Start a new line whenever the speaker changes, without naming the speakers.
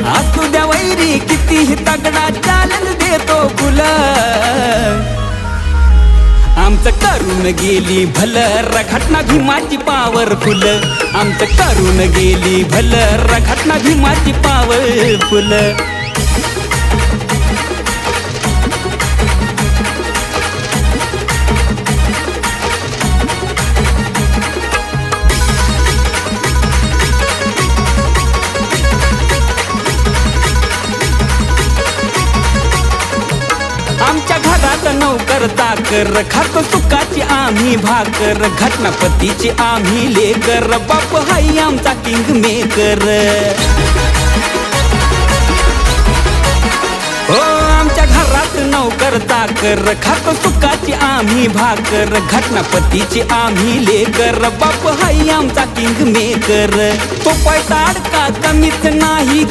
असू द्या वैरी कितीही तगडा चॅलेंज देतो फुल आमचं करून गेली भलर घटना भीमाची पावरफुल आमचं करून गेली भलर घटना भीमाची पावरफुल आमच्या घरात नौकर चाकर खातो सुखाची आम्ही भाकर घटनापतीची आम्ही लेकर बाप हाई आमचा किंग मेकर हो आमच्या घरात नौकर चाकर खातो सुखाची आम्ही भाकर घटनापतीची आम्ही लेकर बाप हाई आमचा किंग मेकर तो पैसा अडका कमीच नाही